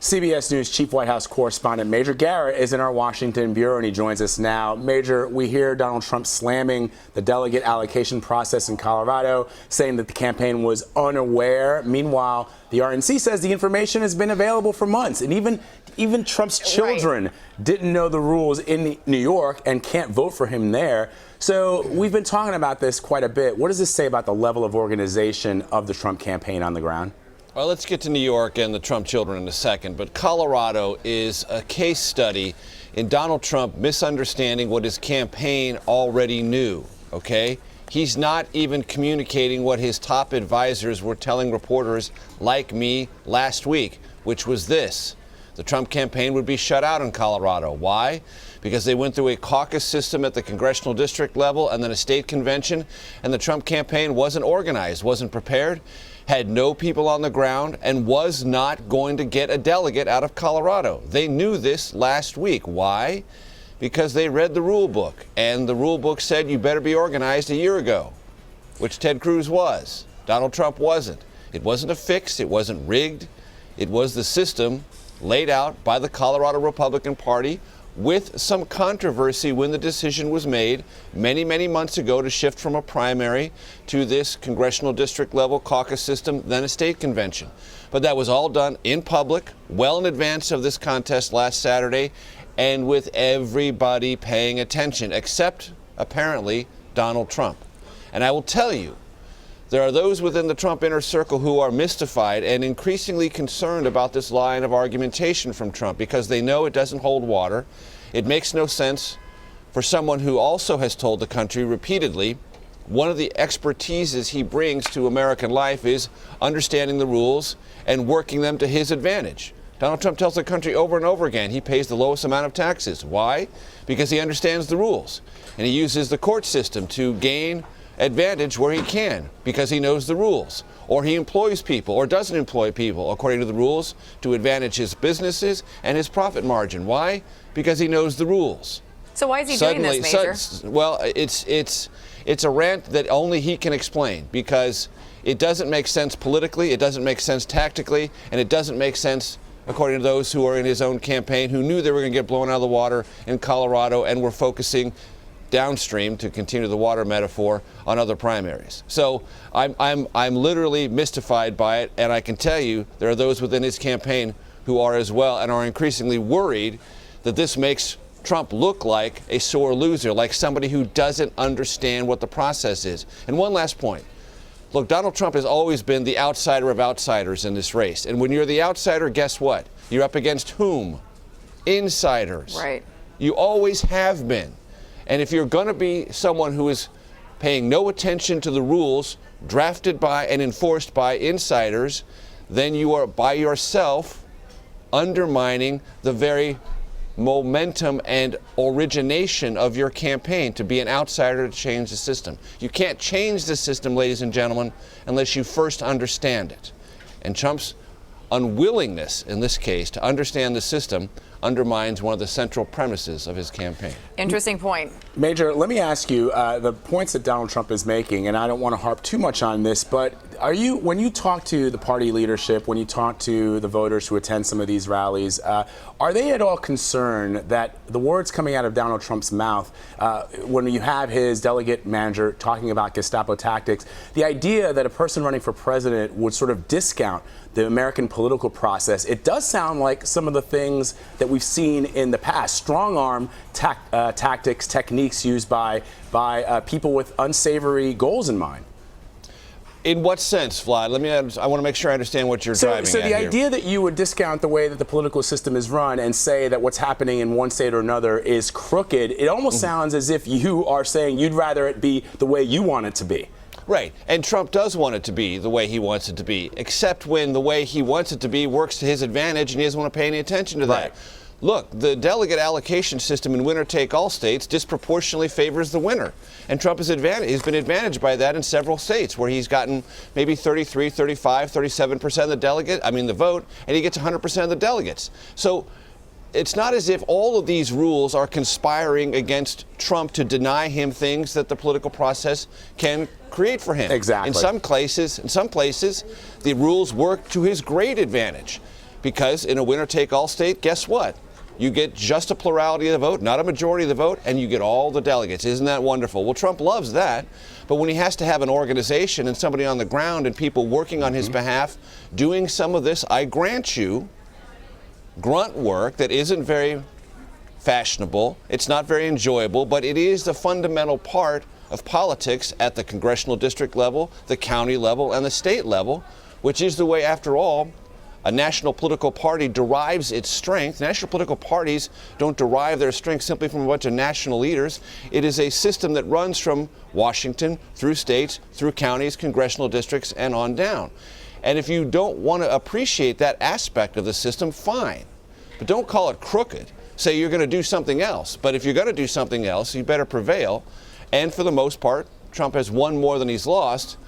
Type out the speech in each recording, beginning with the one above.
CBS News Chief White House Correspondent Major Garrett is in our Washington bureau, and he joins us now. Major, we hear Donald Trump slamming the delegate allocation process in Colorado, saying that the campaign was unaware. Meanwhile, the RNC says the information has been available for months, and even Trump's children didn't know the rules in New York and can't vote for him there. So we've been talking about this quite a bit. What does this say about the level of organization of the Trump campaign on the ground? Well, let's get to New York and the Trump children in a second, but Colorado is a case study in Donald Trump misunderstanding what his campaign already knew, okay? He's not even communicating what his top advisors were telling reporters like me last week, which was this: the Trump campaign would be shut out in Colorado. Why? Because they went through a caucus system at the congressional district level and then a state convention, and the Trump campaign wasn't organized, wasn't prepared, had no people on the ground, and was not going to get a delegate out of Colorado. They knew this last week. Why? Because they read the rule book, and the rule book said you better be organized a year ago, which Ted Cruz was. Donald Trump wasn't. It wasn't a fix. It wasn't rigged. It was the system laid out by the Colorado Republican Party, with some controversy when the decision was made many, many months ago to shift from a primary to this congressional district level caucus system, then a state convention. But that was all done in public, well in advance of this contest last Saturday, and with everybody paying attention, except apparently Donald Trump. And I will tell you, there are those within the Trump inner circle who are mystified and increasingly concerned about this line of argumentation from Trump, because they know it doesn't hold water. It makes no sense for someone who also has told the country repeatedly one of the expertises he brings to American life is understanding the rules and working them to his advantage. Donald Trump tells the country over and over again he pays the lowest amount of taxes. Why? Because he understands the rules, and he uses the court system to gain advantage where he can, because he knows the rules, or he employs people or doesn't employ people according to the rules to advantage his businesses and his profit margin. Why? Because he knows the rules. So why is he doing this, Major? Well, it's a rant that only he can explain, because it doesn't make sense politically, it doesn't make sense tactically, and it doesn't make sense according to those who are in his own campaign who knew they were going to get blown out of the water in Colorado and were focusing downstream, to continue the water metaphor, on other primaries. So I'm literally mystified by it, and I can tell you there are those within his campaign who are as well, and are increasingly worried that this makes Trump look like a sore loser, like somebody who doesn't understand what the process is. And one last point. Look, Donald Trump has always been the outsider of outsiders in this race. And when you're the outsider, guess what? You're up against whom? Insiders. Right. You always have been. And if you're going to be someone who is paying no attention to the rules drafted by and enforced by insiders, then you are by yourself undermining the very momentum and origination of your campaign to be an outsider to change the system. You can't change the system, ladies and gentlemen, unless you first understand it. And Trump's unwillingness in this case to understand the system undermines one of the central premises of his campaign. Interesting point. Major, let me ask you, the points that Donald Trump is making, and I don't want to harp too much on this, but when you talk to the party leadership, when you talk to the voters who attend some of these rallies, are they at all concerned that the words coming out of Donald Trump's mouth, when you have his delegate manager talking about Gestapo tactics, the idea that a person running for president would sort of discount the American political process? It does sound like some of the things that we've seen in the past, strong-arm tactics, techniques used by people with unsavory goals in mind. In what sense, Vlad? I want to make sure I understand what you're driving at here. So the idea that you would discount the way that the political system is run and say that what's happening in one state or another is crooked, it almost sounds as if you are saying you'd rather it be the way you want it to be. Right. And Trump does want it to be the way he wants it to be, except when the way he wants it to be works to his advantage and he doesn't want to pay any attention to that. Right. Look, the delegate allocation system in winner-take-all states disproportionately favors the winner. And Trump has been advantaged by that in several states where he's gotten maybe 33, 35, 37% of the vote, and he gets 100% of the delegates. So it's not as if all of these rules are conspiring against Trump to deny him things that the political process can create for him. Exactly. In some places, the rules work to his great advantage. Because in a winner-take-all state, guess what? You get just a plurality of the vote, not a majority of the vote, and you get all the delegates. Isn't that wonderful? Well, Trump loves that, but when he has to have an organization and somebody on the ground and people working on his behalf doing some of this, I grant you, grunt work that isn't very fashionable, it's not very enjoyable, but it is the fundamental part of politics at the congressional district level, the county level, and the state level, which is the way, after all, a national political party derives its strength. National political parties don't derive their strength simply from a bunch of national leaders. It is a system that runs from Washington through states, through counties, congressional districts, and on down. And if you don't want to appreciate that aspect of the system, fine. But don't call it crooked. Say you're going to do something else. But if you're going to do something else, you better prevail. And for the most part, Trump has won more than he's lost.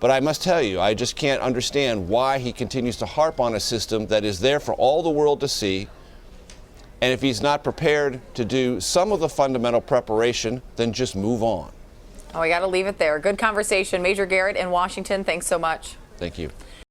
But I must tell you, I just can't understand why he continues to harp on a system that is there for all the world to see. And if he's not prepared to do some of the fundamental preparation, then just move on. Oh, we got to leave it there. Good conversation. Major Garrett in Washington, thanks so much. Thank you.